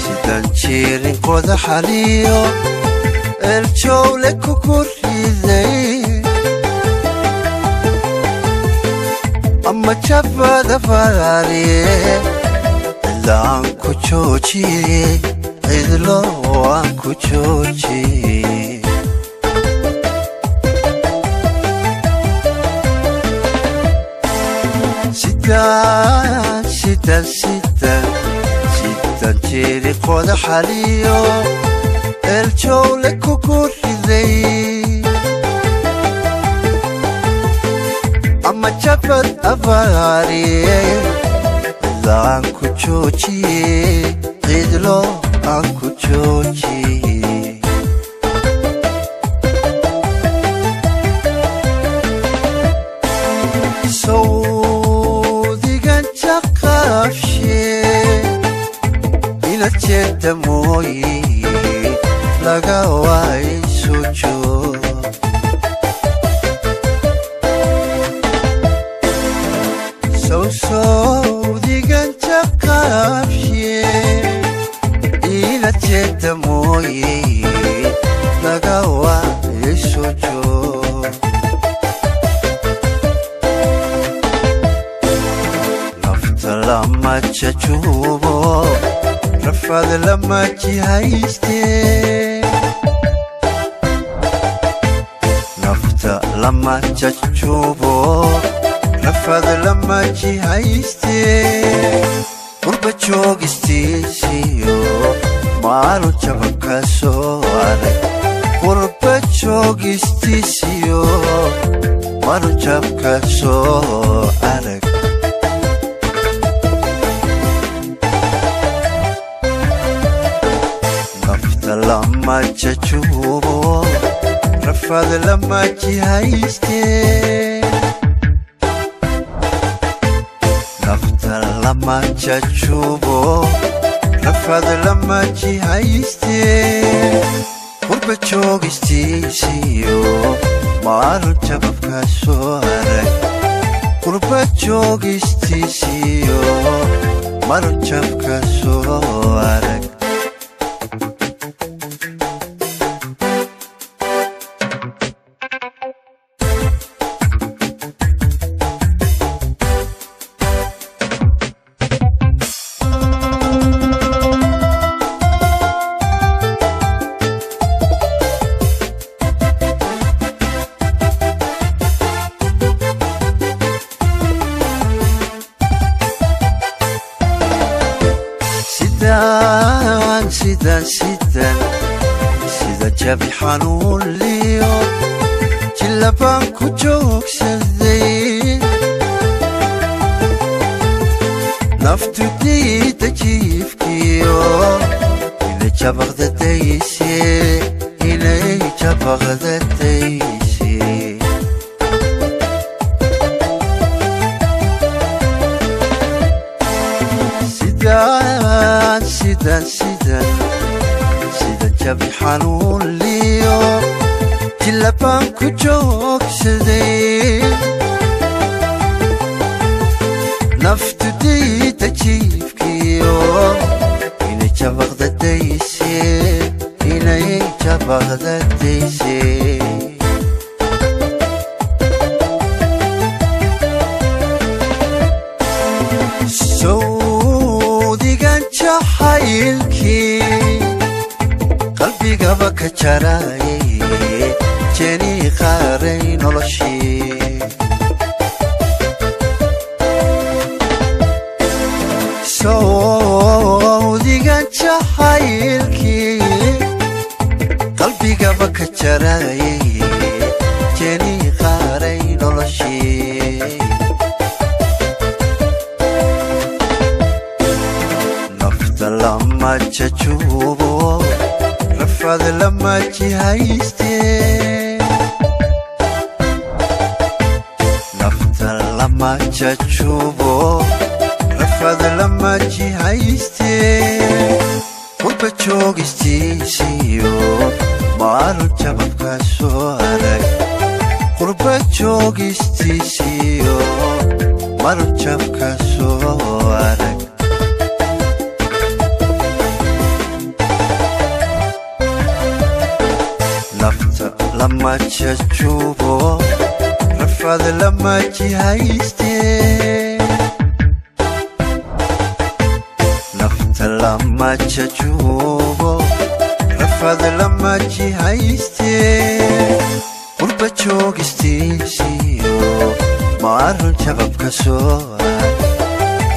sidan jirin qoda xaliyo eljowle kuku riday ama jabada faraariye ilaan ku joojiye cidlo aan ku joojiye sidan jirin qoda xaliyo eljowle kuku riday ama jabad afaariye ilaan ku joojiye cidlo aan ku joojiye sawdigan jaqafshe ila jeeda mooye laga wayso joog sawdigan jaqafshe ila jeeda mooye laga wayso joog nafta lama jajuubo rafad lama jihayste nafta lama jajuubo rafad lama jihayste qurba joogistiisiyo maalu jaba ka soo arag qurba joogistiisiyo maalu jab ka soo arag lama jajuubo rafad lama jihayste nafta lama jajuubo rafad lama jihayste qurba joogistiisiyo maalu jabab ka soo arag qurba joogistiisiyo maalu jab ka soo arag sida jabi xanuun liyo jilabaan ku joogsaday naftu diida jiifkiyo inay jabaqdadayse inay jabaqdadayse sidan jabi xanuun liyo jilabaan ku joogsaday naftu diida jiifkiyo inay jabaqdadayse inay jabaqdadayse sawdigan jacaylkii qalbigaba ka jaraye jeni qaaray noloshii sawdigan jacaylkii qalbigaba ka jaraye jeni qaaray noloshii nafta lama jajuubo rafad lama jihayste nafta lama jajuubo rafad lama jihayste qurba joogistiisiyo maalu jabab ka soo arag qurba joogistiisiyo maalu jab ka soo arag lama jajubo rafad lama jihayste nafta lama jajubo rafad lama jihayste qurba joogistisiyo maarun jababka soo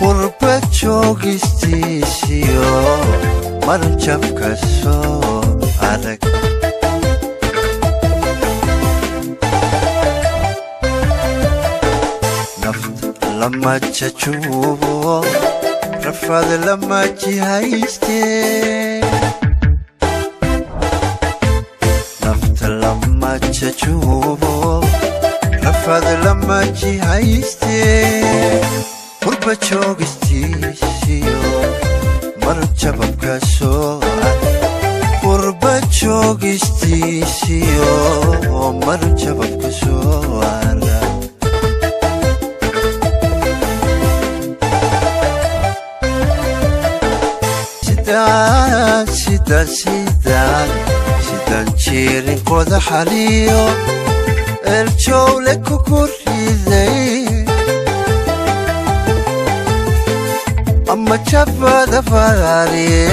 qurba joogistisiyo maarun jababka soo adag lama jajubo rafad lama jihayste nafta lama jajubo rafad lama jihayste qurba joogistisiyo maarun jababka soo qurba joogistisiyo maarun jababka soo sidan jirin qoda xaliyo eljowle kuku riday ama jabada faraariye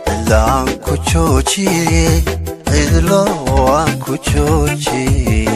cidlaan ku joojiyey cidlo aan ku joojiyey